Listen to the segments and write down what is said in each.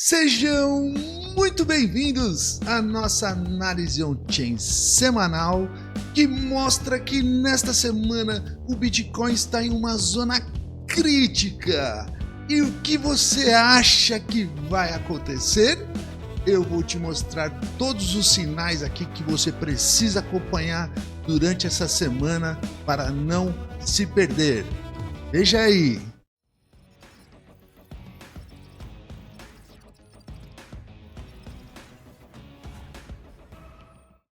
Sejam muito bem-vindos à nossa análise on-chain semanal, que mostra que nesta semana o Bitcoin está em uma zona crítica. E o que você acha que vai acontecer? Eu vou te mostrar todos os sinais aqui que você precisa acompanhar durante essa semana para não se perder. Veja aí!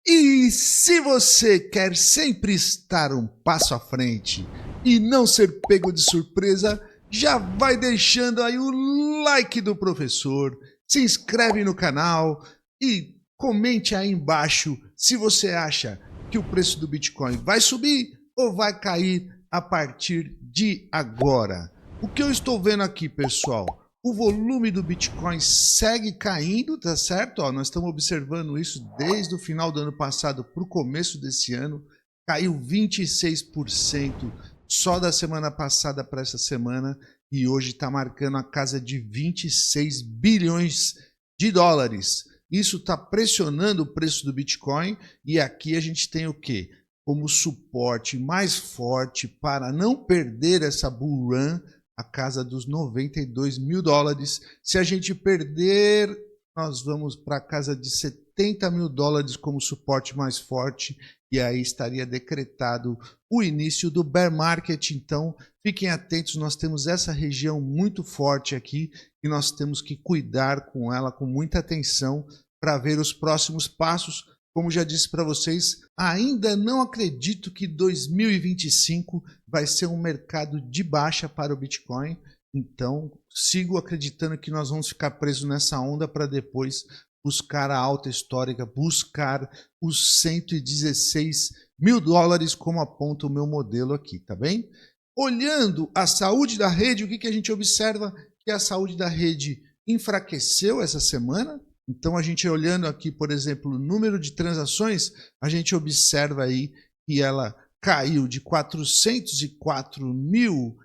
E se você quer sempre estar um passo à frente e não ser pego de surpresa, já vai deixando aí o like do professor, se inscreve no canal e comente aí embaixo se você acha que o preço do Bitcoin vai subir ou vai cair a partir de agora. O que eu estou vendo aqui, pessoal? O volume do Bitcoin segue caindo, tá certo? Ó, nós estamos observando isso desde o final do ano passado para o começo desse ano. Caiu 26% só da semana passada para essa semana e hoje está marcando a casa de 26 bilhões de dólares. Isso está pressionando o preço do Bitcoin e aqui a gente tem o quê? Como suporte mais forte para não perder essa bull run, a casa dos 92 mil dólares. Se a gente perder, nós vamos para a casa de 70 mil dólares como suporte mais forte e aí estaria decretado o início do bear market. Então fiquem atentos, nós temos essa região muito forte aqui e nós temos que cuidar com ela com muita atenção para ver os próximos passos. Como já disse para vocês, ainda não acredito que 2025 vai ser um mercado de baixa para o Bitcoin. Então, sigo acreditando que nós vamos ficar presos nessa onda para depois buscar a alta histórica, buscar os 116 mil dólares, como aponta o meu modelo aqui, tá bem? Olhando a saúde da rede, o que a gente observa? Que a saúde da rede enfraqueceu essa semana. Então, a gente olhando aqui, por exemplo, o número de transações, a gente observa aí que ela caiu de 404 mil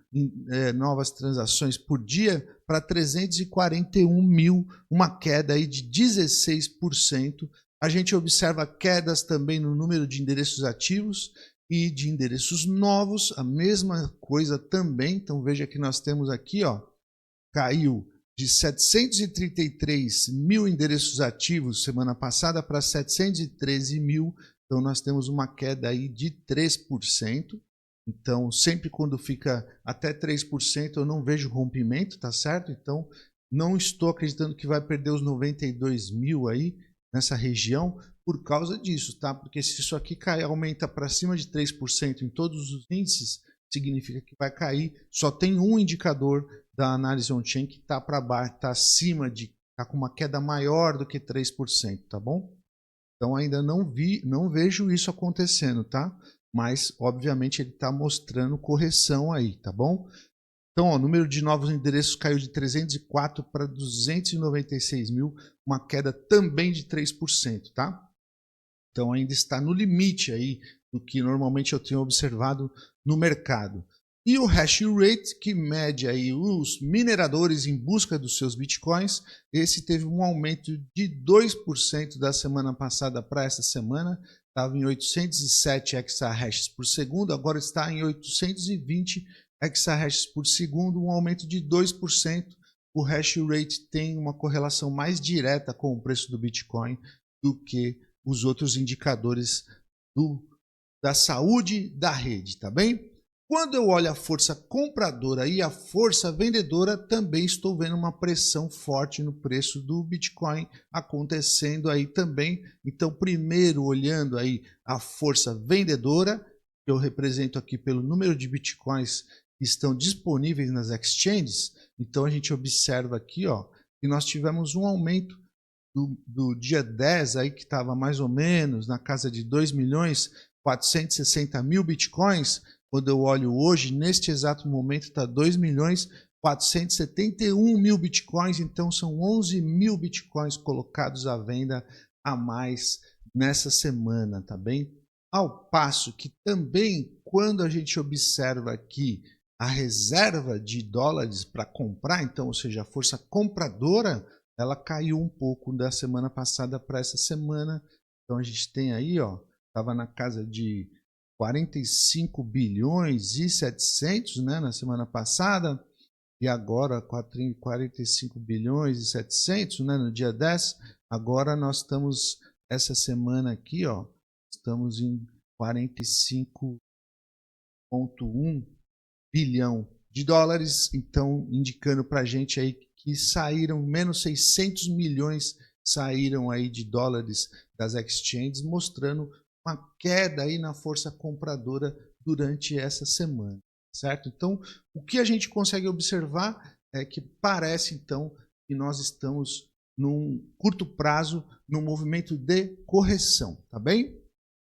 novas transações por dia para 341 mil, uma queda aí de 16%. A gente observa quedas também no número de endereços ativos e de endereços novos, a mesma coisa também. Então, veja que nós temos aqui, ó, caiu de 733 mil endereços ativos semana passada para 713 mil, então nós temos uma queda aí de 3%. Então, sempre quando fica até 3%, eu não vejo rompimento, tá certo? Então, não estou acreditando que vai perder os 92 mil aí nessa região por causa disso, tá? Porque se isso aqui cai, aumenta para cima de 3% em todos os índices, significa que vai cair. Só tem um indicador da análise on-chain que está para baixo, está acima de, está com uma queda maior do que 3%, tá bom? Então ainda não vejo isso acontecendo, tá? Mas obviamente ele está mostrando correção aí, tá bom? Então, ó, o número de novos endereços caiu de 304 para 296 mil, uma queda também de 3%, tá? Então ainda está no limite aí do que normalmente eu tenho observado no mercado. E o hash rate, que mede aí os mineradores em busca dos seus bitcoins, esse teve um aumento de 2% da semana passada para essa semana, estava em 807 exahashes por segundo, agora está em 820 exahashes por segundo, um aumento de 2%. O hash rate tem uma correlação mais direta com o preço do Bitcoin do que os outros indicadores da saúde da rede, tá bem? Quando eu olho a força compradora e a força vendedora, também estou vendo uma pressão forte no preço do Bitcoin acontecendo aí também. Então, primeiro olhando aí a força vendedora, que eu represento aqui pelo número de Bitcoins que estão disponíveis nas exchanges. Então, a gente observa aqui, ó, que nós tivemos um aumento do dia 10 aí, que estava mais ou menos na casa de 2 milhões 460 mil bitcoins. Quando eu olho hoje, neste exato momento, está 2 milhões 471 mil bitcoins, então são 11 mil bitcoins colocados à venda a mais nessa semana, tá bem? Ao passo que também, quando a gente observa aqui a reserva de dólares para comprar, então, ou seja, a força compradora ela caiu um pouco da semana passada para essa semana. Então a gente tem aí, ó, estava na casa de 45 bilhões e 700, né, na semana passada, e agora 45 bilhões e 700, né, no dia 10. Agora nós estamos, essa semana aqui, ó, estamos em 45,1 bilhão de dólares, então indicando para a gente aí que saíram menos 600 milhões saíram aí de dólares das exchanges, mostrando uma queda aí na força compradora durante essa semana, certo? Então, o que a gente consegue observar é que parece então que nós estamos num curto prazo num movimento de correção, tá bem?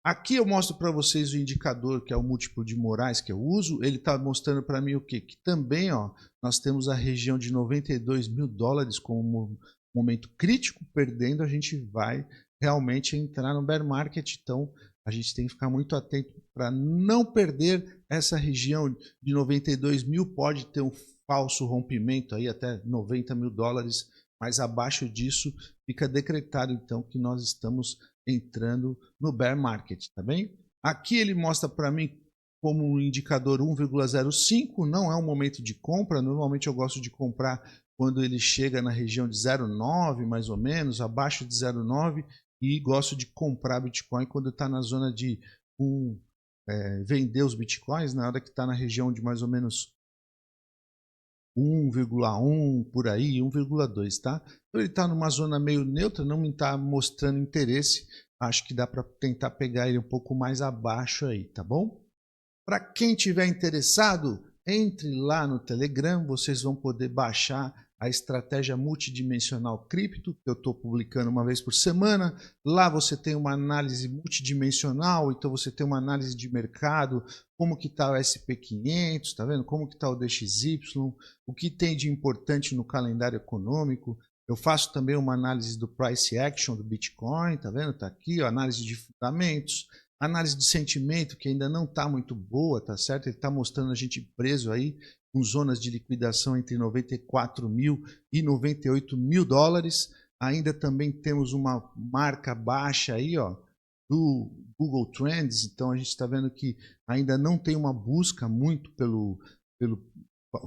Aqui eu mostro para vocês o indicador que é o múltiplo de Morais que eu uso. Ele está mostrando para mim o quê? Que também, ó, nós temos a região de 92 mil dólares como momento crítico. Perdendo, a gente vai realmente entrar no bear market. Então a gente tem que ficar muito atento para não perder essa região de 92 mil. Pode ter um falso rompimento aí até 90 mil dólares, mas abaixo disso fica decretado então que nós estamos entrando no bear market, tá bem? Aqui ele mostra para mim como um indicador 1,05, não é um momento de compra. Normalmente eu gosto de comprar quando ele chega na região de 0,9 mais ou menos, abaixo de 0,9, e gosto de comprar Bitcoin quando está na zona de vender os Bitcoins na hora que está na região de mais ou menos 1,1 por aí, 1,2, tá? Então ele está numa zona meio neutra, não me está mostrando interesse. Acho que dá para tentar pegar ele um pouco mais abaixo aí, tá bom? Para quem tiver interessado, entre lá no Telegram, vocês vão poder baixar a estratégia multidimensional cripto, que eu estou publicando uma vez por semana. Lá você tem uma análise multidimensional, então você tem uma análise de mercado, como que está o SP500, tá vendo? Como que está o DXY, o que tem de importante no calendário econômico. Eu faço também uma análise do price action do Bitcoin, tá vendo? Tá aqui, ó, análise de fundamentos, análise de sentimento, que ainda não está muito boa, tá certo? Ele está mostrando a gente preso aí com zonas de liquidação entre 94 mil e 98 mil dólares. Ainda também temos uma marca baixa aí, ó, do Google Trends. Então a gente está vendo que ainda não tem uma busca muito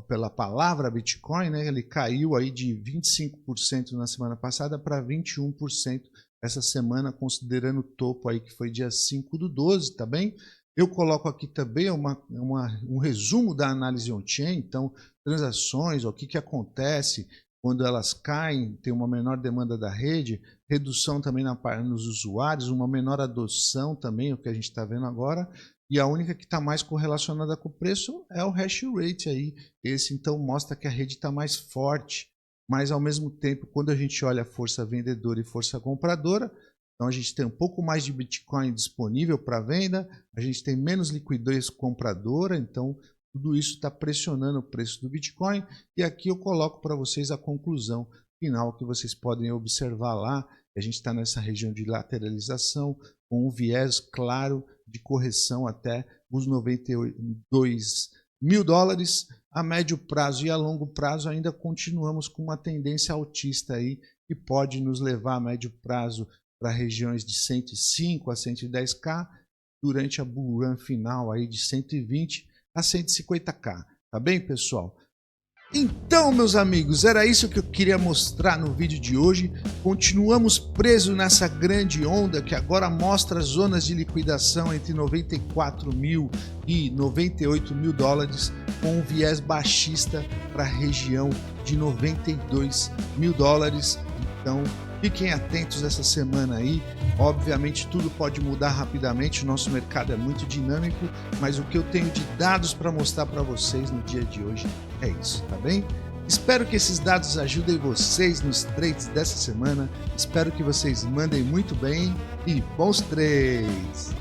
pela palavra Bitcoin, né? Ele caiu aí de 25% na semana passada para 21% essa semana, considerando o topo aí que foi dia 5/12, tá bem? Eu coloco aqui também um resumo da análise on-chain, então transações, o que acontece quando elas caem, tem uma menor demanda da rede, redução também nos usuários, uma menor adoção também, o que a gente está vendo agora, e a única que está mais correlacionada com o preço é o hash rate aí. Esse então mostra que a rede está mais forte, mas ao mesmo tempo, quando a gente olha a força vendedora e força compradora, então a gente tem um pouco mais de Bitcoin disponível para venda, a gente tem menos liquidez compradora, então tudo isso está pressionando o preço do Bitcoin. E aqui eu coloco para vocês a conclusão final que vocês podem observar lá. A gente está nessa região de lateralização com um viés claro de correção até os 92 mil dólares. A médio prazo e a longo prazo ainda continuamos com uma tendência altista aí, que pode nos levar a médio prazo para regiões de 105 a 110k, durante a bull run final aí de 120 a 150k. Tá bem, pessoal? Então, meus amigos, era isso que eu queria mostrar no vídeo de hoje. Continuamos presos nessa grande onda que agora mostra as zonas de liquidação entre 94 mil e 98 mil dólares, com um viés baixista para a região de 92 mil dólares. Então, fiquem atentos essa semana aí. Obviamente tudo pode mudar rapidamente, o nosso mercado é muito dinâmico, mas o que eu tenho de dados para mostrar para vocês no dia de hoje é isso, tá bem? Espero que esses dados ajudem vocês nos trades dessa semana. Espero que vocês mandem muito bem e bons trades!